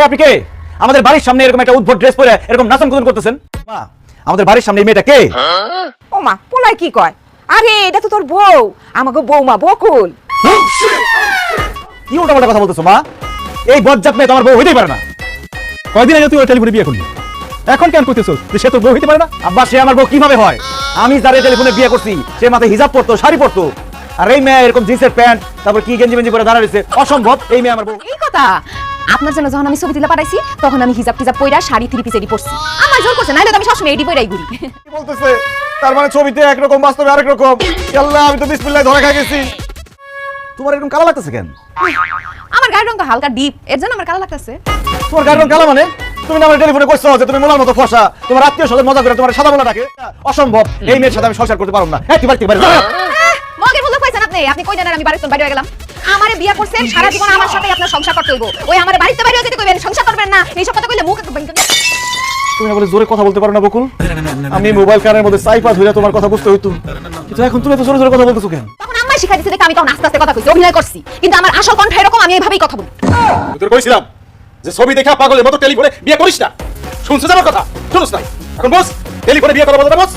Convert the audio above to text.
আপনি কে? আমাদের বাড়ির সামনে এরকম একটা উদ্ভট ড্রেস পরে এরকম নাচন কুদন করতেছেন? মা, আমাদের বাড়ির সামনে এই মেয়েটা কে? ও মা, পোলাই কি কয়? আরে এটা তো তোর বউ, আমাকে বৌমা বকুল। কি উল্টাপাল্টা কথা বলতেছো মা? এই বজ্জাত মেয়ে তোমার বউ হইতেই পারে না। কয়দিন আগে তুই ওর টেলিফোনে বিয়ে করলি, এখন কেন করতেছস যে সে তোর বউ হইতে পারে না? আব্বা, সে আমার বউ কিভাবে হয়? আমি যার টেলিফোনে বিয়ে করছি সে মাথায় হিজাব পরতো, শাড়ি পরতো, আর এই মেয়ে এরকম জিন্সের প্যান্ট তারপর কি গেঞ্জি মেঞ্জি পরে দাঁড়া রয়েছে। অসম্ভব, এই মেয়ে আমার বউ। এই কথা আপনার জন্য যখন আমি ছবি তুলে পাঠাইছি তখন আমি হিজাব টিজাব পইরা শাড়ি থ্রি পিস এডি পরছি। আমার জোর করছে, নাইলে তো আমি সবসময় এডি পইরাই ঘুরি। কি বলতেছে? তার মানে ছবিতে একরকম, বাস্তবে আরেক রকম। আল্লাহ, আমি তো বিসমিল্লাহ ধরে খাই গেছি। তোমার এরকম কালো লাগতেছে কেন? আমার গায়ের রং তো হালকা ডিপ, এর জন্য আমার কালো লাগতেছে। তোমার গায়ের রং কালো মানে? তুমি না আমার টেলিফোনে কইছো যে তুমি মোলার মতো ফসা, তোমার আত্মীয় স্বজন মজা করে তোমার সাদা মোলা ডাকে। অসম্ভব, এই মেয়ের সাথে আমি সংসার করতে পারবো না। এই তুই বাড়ি বাইরে যা। মগের বলতে পাইছেন আপনি? আপনি কই জানেন আমি বাড়িতে বাইরে হয়ে গেলাম? আমারে বিয়ে করছেন, সারা জীবন আমার সাথে আপনার সংসার করতে হইব। ওই আমারে বাড়িতে বাইরে যেতে কইবেন, সংসার করবেন না। এইসব কথা কইলে মুখ একদম ভেঙে যাবে। তুমি না বলে জোরে কথা বলতে পারো না বকুল? আমি মোবাইল কানের মধ্যে সাইফা ধরে তোমার কথা বুঝতে হইতো, কিন্তু এখন তুমি এত জোরে জোরে কথা বলতেছো কেন? তখন আম্মা শিখাই দিয়েছে দেখে আমি তখন আস্তে আস্তে কথা কইছি, অভিনয় করছি। কিন্তু আমার আসল কণ্ঠ এরকম, আমি এইভাবেই কথা বলি। তোর কইছিলাম যে ছবি দেখা পাগলের মতো টেলিফোনে বিয়ে করিস না। শুনছিস আমার কথা? শুনছ না? এখন বস, টেলিফোনে বিয়ে করার বদলে বস।